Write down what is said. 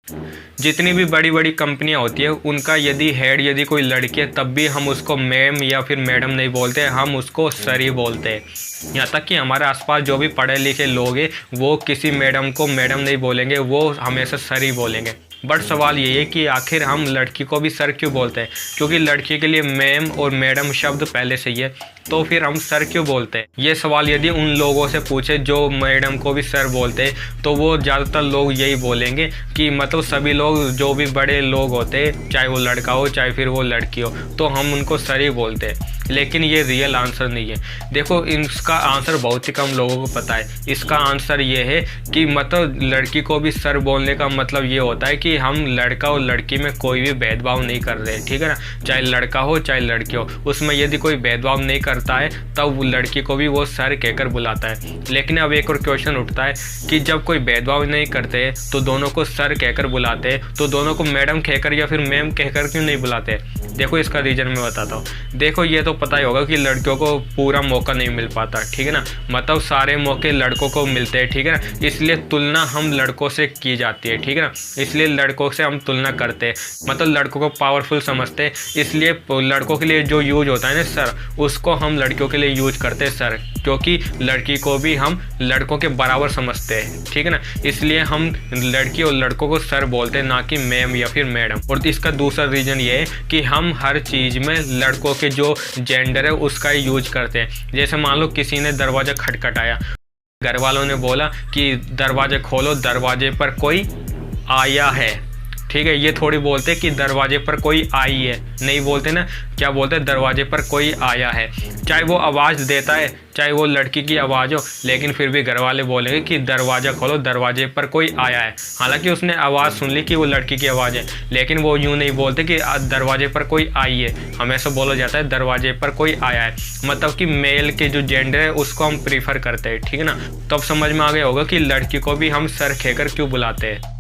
जितनी भी बड़ी बड़ी कंपनियां होती है उनका यदि हेड यदि कोई लड़की है तब भी हम उसको मैम या फिर मैडम नहीं बोलते, हम उसको सर ही बोलते हैं। यहाँ तक कि हमारे आसपास जो भी पढ़े लिखे लोग हैं वो किसी मैडम को मैडम नहीं बोलेंगे, वो हमेशा सर ही बोलेंगे। बट सवाल ये है कि आखिर हम लड़की को भी सर क्यों बोलते हैं? क्योंकि लड़की के लिए मैम और मैडम शब्द पहले से ही है, तो फिर हम सर क्यों बोलते हैं? ये सवाल यदि उन लोगों से पूछे जो मैडम को भी सर बोलते हैं तो वो ज़्यादातर लोग यही बोलेंगे कि मतलब सभी लोग जो भी बड़े लोग होते हैं, चाहे वो लड़का हो चाहे फिर वो लड़की हो, तो हम उनको सर ही बोलते हैं। लेकिन ये रियल आंसर नहीं है। देखो, इसका आंसर बहुत ही कम लोगों को पता है। इसका आंसर ये है कि मतलब लड़की को भी सर बोलने का मतलब ये होता है कि हम लड़का और लड़की में कोई भी भेदभाव नहीं कर रहे, ठीक है ना। चाहे लड़का हो चाहे लड़की हो, उसमें यदि कोई भेदभाव नहीं करता है तब लड़की को भी वो सर कहकर बुलाता है। लेकिन अब एक और क्वेश्चन उठता है कि जब कोई भेदभाव नहीं करते तो दोनों को सर कहकर बुलाते हैं, तो दोनों को मैडम कहकर या फिर मैम कहकर क्यों नहीं बुलाते? देखो, इसका रीज़न मैं बताता हूँ। देखो, ये तो पता ही होगा कि लड़कियों को पूरा मौका नहीं मिल पाता, ठीक है ना। मतलब सारे मौके लड़कों को मिलते हैं, ठीक है ना। इसलिए तुलना हम लड़कों से की जाती है, ठीक है ना। इसलिए लड़कों से हम तुलना करते हैं, मतलब लड़कों को पावरफुल समझते हैं। इसलिए लड़कों के लिए जो यूज होता है ना सर, उसको हम लड़कियों के लिए यूज करते हैं सर, क्योंकि लड़की को भी हम लड़कों के बराबर समझते हैं, ठीक है ना। इसलिए हम लड़की और लड़कों को सर बोलते हैं, ना कि मैम या फिर मैडम। और इसका दूसरा रीज़न ये है कि हम हर चीज़ में लड़कों के जो जेंडर है उसका ही यूज करते हैं। जैसे मान लो किसी ने दरवाज़ा खटखटाया, घर वालों ने बोला कि दरवाज़ा खोलो, दरवाजे पर कोई आया है, ठीक है। ये थोड़ी बोलते कि दरवाजे पर कोई आई है, नहीं बोलते ना। क्या बोलते हैं? दरवाजे पर कोई आया है। चाहे वो आवाज़ देता है, चाहे वो लड़की की आवाज़ हो, लेकिन फिर भी घर वाले बोलेंगे कि दरवाज़ा खोलो, दरवाजे पर कोई आया है। हालांकि उसने आवाज़ सुन ली कि वो लड़की की आवाज़ है, लेकिन वो यूँ नहीं बोलते कि दरवाजे पर कोई आई है। हमेशा बोला जाता है दरवाजे पर कोई आया है, मतलब कि मेल के जो जेंडर है उसको हम प्रीफर करते हैं, ठीक है ना। तो अब समझ में आ गया होगा कि लड़की को भी हम सर कहकर क्यों बुलाते हैं।